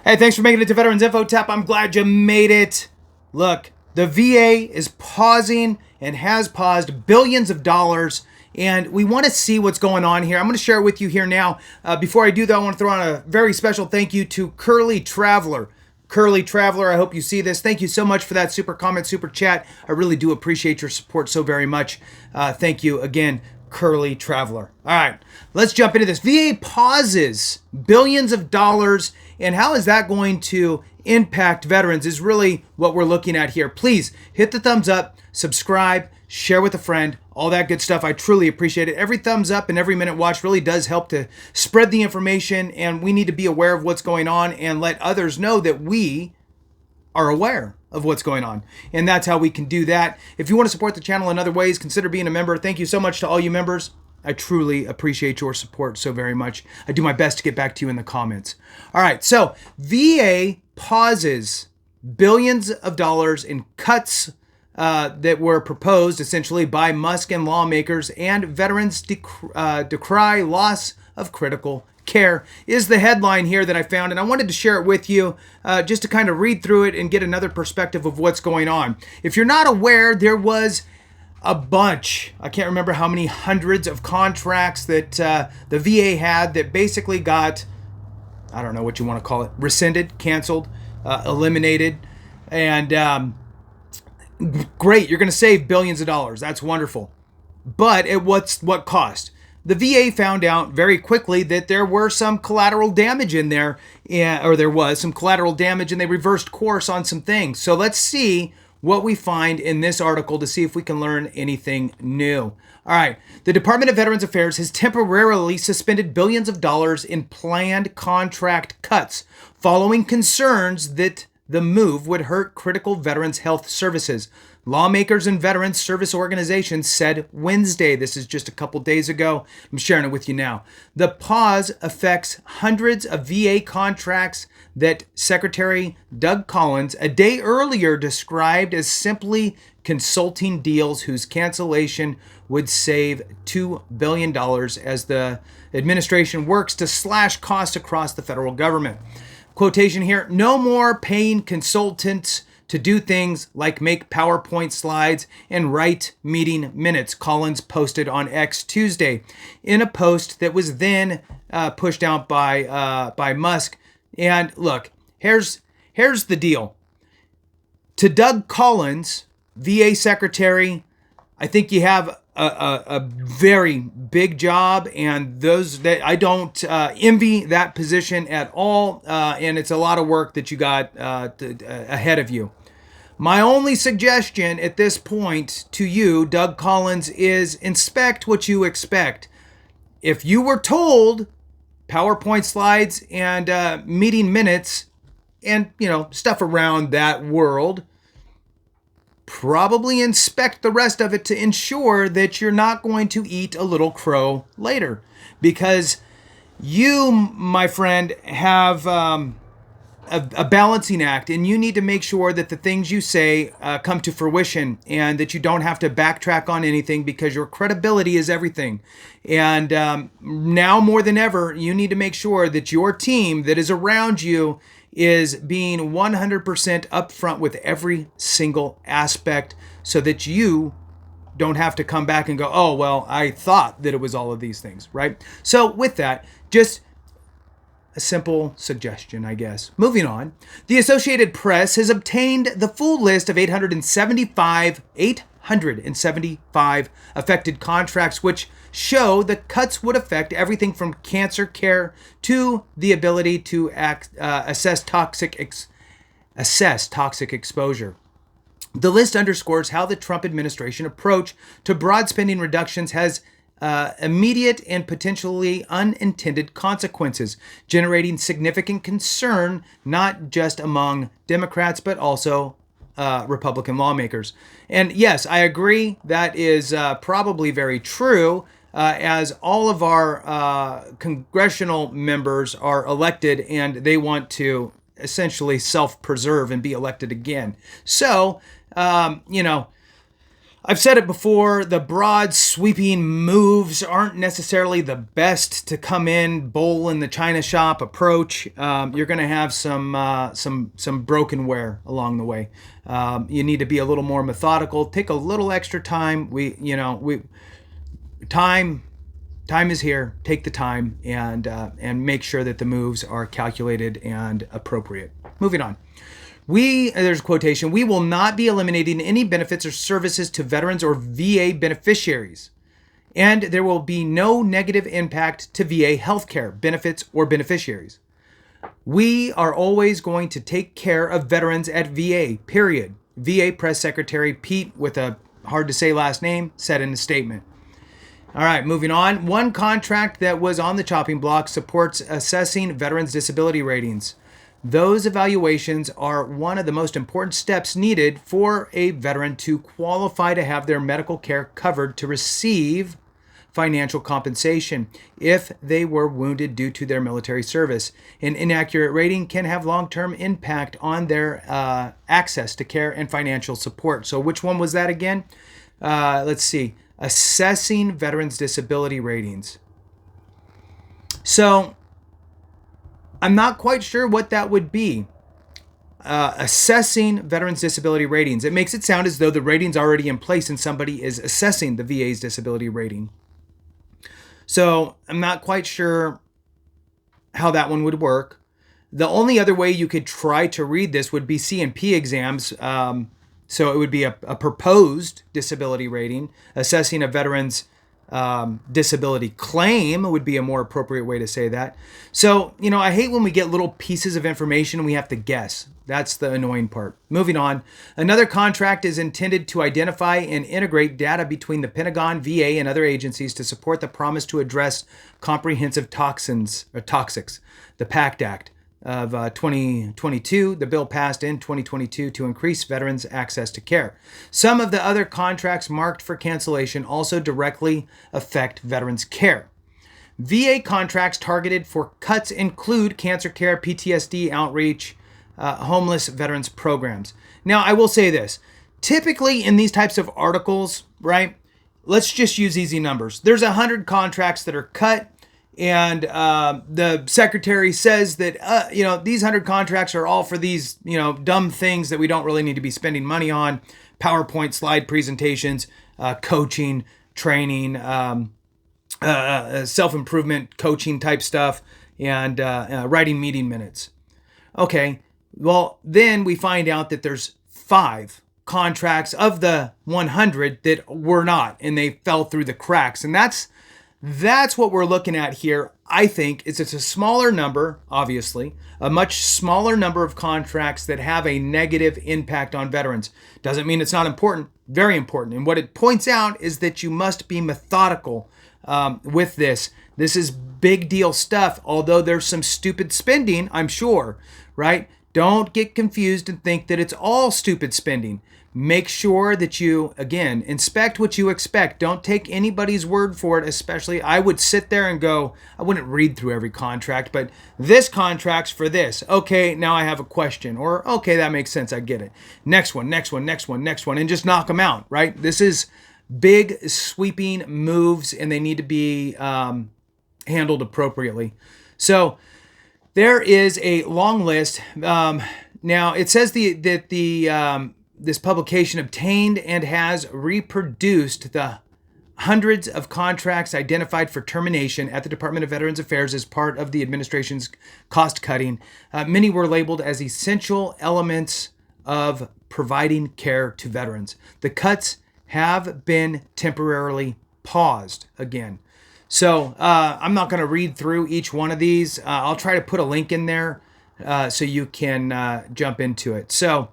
Hey, thanks for making it to Veterans Info Tap. I'm glad you made it. Look, the VA is pausing and has paused billions of dollars, and we want to see what's going on here. I'm going to share it with you here now. Before I do that, I want to throw on a very special thank you to Curly Traveler. Curly Traveler, I hope you see this. Thank you so much for that super comment, super chat. I really do appreciate your support so very much. Thank you again, Curly Traveler. All right, let's jump into this. VA pauses billions of dollars, and how is that going to impact veterans is really what we're looking at here. Please hit the thumbs up, subscribe, share with a friend, all that good stuff. I truly appreciate it. Every thumbs up and every minute watch really does help to spread the information, and we need to be aware of what's going on and let others know that we are aware of what's going on. And that's how we can do that. If you want to support the channel in other ways, consider being a member. Thank you so much to all you members. I truly appreciate your support so very much. I do my best to get back to you in the comments. All right, so VA pauses billions of dollars in cuts that were proposed essentially by Musk and lawmakers, and veterans decry loss of critical care is the headline here that I found, and I wanted to share it with you just to kind of read through it and get another perspective of what's going on. If you're not aware, there was a bunch, I can't remember how many hundreds of contracts that the VA had that basically got, I don't know what you want to call it, rescinded, canceled, eliminated, and great, you're going to save billions of dollars. That's wonderful. But at what cost? The VA found out very quickly that there were some collateral damage in there, or there was some collateral damage, and they reversed course on some things. So let's see what we find in this article to see if we can learn anything new. All right. The Department of Veterans Affairs has temporarily suspended billions of dollars in planned contract cuts following concerns that the move would hurt critical veterans health services. Lawmakers and veterans service organizations said Wednesday. This is just a couple days ago. I'm sharing it with you now. The pause affects hundreds of VA contracts that Secretary Doug Collins a day earlier described as simply consulting deals whose cancellation would save $2 billion as the administration works to slash costs across the federal government. Quotation here, no more paying consultants to do things like make PowerPoint slides and write meeting minutes, Collins posted on X Tuesday in a post that was then pushed out by Musk. And look, here's the deal. To Doug Collins, VA Secretary, I think you have a very big job, and those that I don't envy that position at all, and it's a lot of work that you got ahead of you. My only suggestion at this point to you, Doug Collins, is inspect what you expect. If you were told PowerPoint slides and meeting minutes and stuff around that world, probably inspect the rest of it to ensure that you're not going to eat a little crow later, because you, my friend, have a balancing act, and you need to make sure that the things you say come to fruition, and that you don't have to backtrack on anything, because your credibility is everything. And now more than ever, you need to make sure that your team that is around you is being 100% upfront with every single aspect, so that you don't have to come back and go, oh, well, I thought that it was all of these things, right? So with that, just a simple suggestion, I guess. Moving on, the Associated Press has obtained the full list of 875 affected contracts, which show the cuts would affect everything from cancer care to the ability to assess toxic exposure. The list underscores how the Trump administration approach to broad spending reductions has immediate and potentially unintended consequences, generating significant concern not just among Democrats but also Republican lawmakers. And yes, I agree, that is probably very true, as all of our congressional members are elected and they want to essentially self-preserve and be elected again. So, I've said it before, the broad sweeping moves aren't necessarily the best to come in, bowl in the china shop approach. You're going to have some brokenware along the way. You need to be a little more methodical, take a little extra time. Time is here. Take the time and make sure that the moves are calculated and appropriate. Moving on. There's a quotation, we will not be eliminating any benefits or services to veterans or VA beneficiaries, and there will be no negative impact to VA healthcare benefits or beneficiaries. We are always going to take care of veterans at VA, period. VA Press Secretary Pete, with a hard to say last name, said in a statement. All right, moving on. One contract that was on the chopping block supports assessing veterans' disability ratings. Those evaluations are one of the most important steps needed for a veteran to qualify to have their medical care covered to receive financial compensation if they were wounded due to their military service. An inaccurate rating can have long-term impact on their access to care and financial support. So which one was that again? Let's see. Assessing veterans' disability ratings. So I'm not quite sure what that would be. Assessing veterans' disability ratings. It makes it sound as though the rating's already in place and somebody is assessing the VA's disability rating. So I'm not quite sure how that one would work. The only other way you could try to read this would be C&P exams. So it would be a proposed disability rating. Assessing a veteran's disability claim would be a more appropriate way to say that. So, I hate when we get little pieces of information and we have to guess. That's the annoying part. Moving on. Another contract is intended to identify and integrate data between the Pentagon, VA, and other agencies to support the promise to address comprehensive toxics, the PACT Act of 2022. The bill passed in 2022 to increase veterans' access to care. Some of the other contracts marked for cancellation also directly affect veterans' care. VA contracts targeted for cuts include cancer care, PTSD outreach, homeless veterans programs. Now, I will say this. Typically in these types of articles, right, let's just use easy numbers. There's 100 contracts that are cut. And the secretary says that, these 100 contracts are all for these, dumb things that we don't really need to be spending money on. PowerPoint slide presentations, coaching, training, self-improvement coaching type stuff, and writing meeting minutes. Okay, well, then we find out that there's 5 contracts of the 100 that were not, and they fell through the cracks. And that's what we're looking at here. I think it's a smaller number, obviously, a much smaller number of contracts that have a negative impact on veterans. Doesn't mean it's not important, very important. And what it points out is that you must be methodical with this. This is big deal stuff, although there's some stupid spending, I'm sure, right? Don't get confused and think that it's all stupid spending. Make sure that you, again, inspect what you expect. Don't take anybody's word for it, especially I would sit there and go, I wouldn't read through every contract, but this contract's for this. Okay, now I have a question. Or, okay, that makes sense. I get it. Next one, and just knock them out, right? This is big, sweeping moves, and they need to be handled appropriately. So there is a long list. Now, it says that this publication obtained and has reproduced the hundreds of contracts identified for termination at the Department of Veterans Affairs as part of the administration's cost cutting. Many were labeled as essential elements of providing care to veterans. The cuts have been temporarily paused again. So I'm not going to read through each one of these. I'll try to put a link in there so you can jump into it. So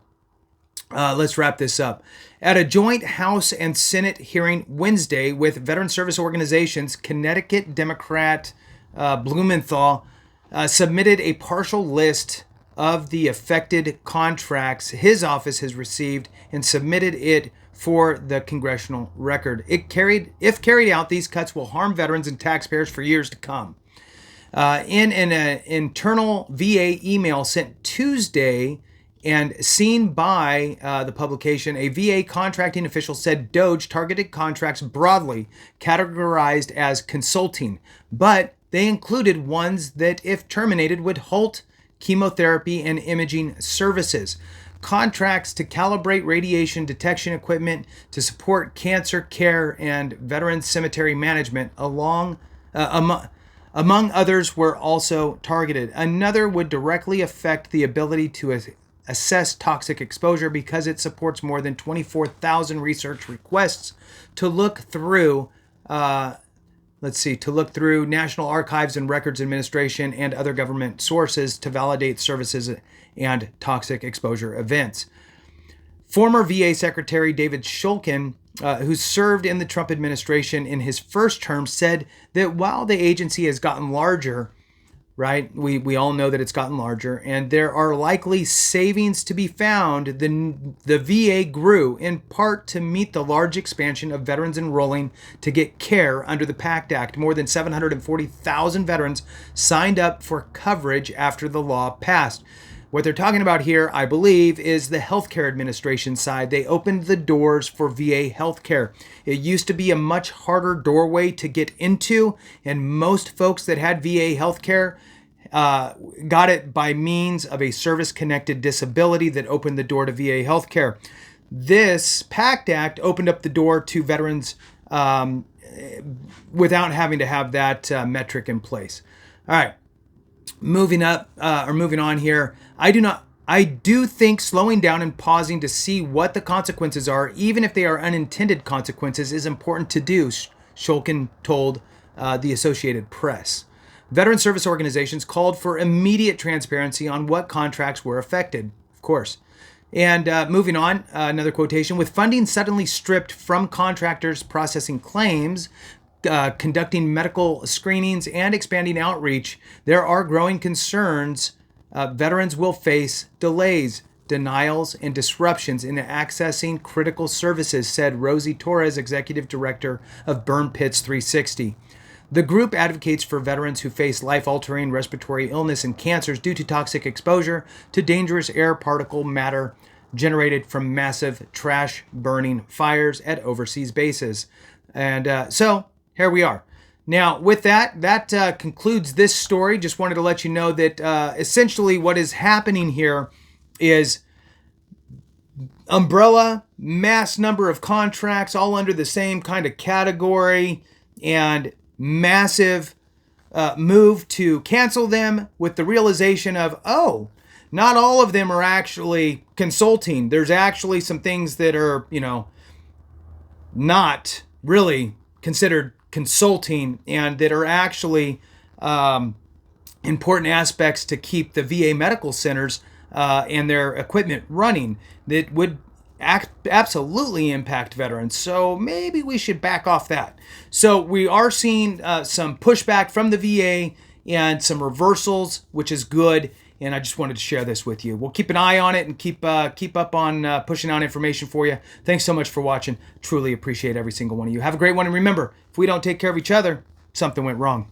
let's wrap this up. At a joint House and Senate hearing Wednesday with veteran service organizations, Connecticut Democrat Blumenthal submitted a partial list of the affected contracts his office has received and submitted it for the congressional record. If carried out, these cuts will harm veterans and taxpayers for years to come. In an internal VA email sent Tuesday, And seen by the publication, a VA contracting official said DOGE targeted contracts broadly, categorized as consulting, but they included ones that, if terminated, would halt chemotherapy and imaging services. Contracts to calibrate radiation detection equipment to support cancer care and veteran cemetery management, among others, were also targeted. Another would directly affect the ability to assess toxic exposure because it supports more than 24,000 research requests to look through National Archives and Records Administration and other government sources to validate services and toxic exposure events. Former VA Secretary David Shulkin, who served in the Trump administration in his first term, said that while the agency has gotten larger, right, we all know that it's gotten larger, and there are likely savings to be found, the VA grew in part to meet the large expansion of veterans enrolling to get care under the PACT Act. More than 740,000 veterans signed up for coverage after the law passed. What they're talking about here, I believe, is the healthcare administration side. They opened the doors for VA healthcare. It used to be a much harder doorway to get into, and most folks that had VA healthcare got it by means of a service-connected disability that opened the door to VA healthcare. This PACT Act opened up the door to veterans without having to have that metric in place. All right. Moving on here. I do think slowing down and pausing to see what the consequences are, even if they are unintended consequences, is important to do, Shulkin told the Associated Press. Veteran service organizations called for immediate transparency on what contracts were affected, of course. And moving on, another quotation: with funding suddenly stripped from contractors processing claims, conducting medical screenings, and expanding outreach, there are growing concerns veterans will face delays, denials, and disruptions in accessing critical services, said Rosie Torres, executive director of Burn Pits 360. The group advocates for veterans who face life-altering respiratory illness and cancers due to toxic exposure to dangerous air particle matter generated from massive trash burning fires at overseas bases. And so here we are. Now, with that concludes this story. Just wanted to let you know that essentially what is happening here is umbrella, mass number of contracts, all under the same kind of category, and massive move to cancel them with the realization of, oh, not all of them are actually consulting. There's actually some things that are, not really considered consulting and that are actually important aspects to keep the VA medical centers and their equipment running that would absolutely impact veterans. So maybe we should back off that. So we are seeing some pushback from the VA and some reversals, which is good. And I just wanted to share this with you. We'll keep an eye on it and keep up on pushing out information for you. Thanks so much for watching. Truly appreciate every single one of you. Have a great one. And remember, if we don't take care of each other, something went wrong.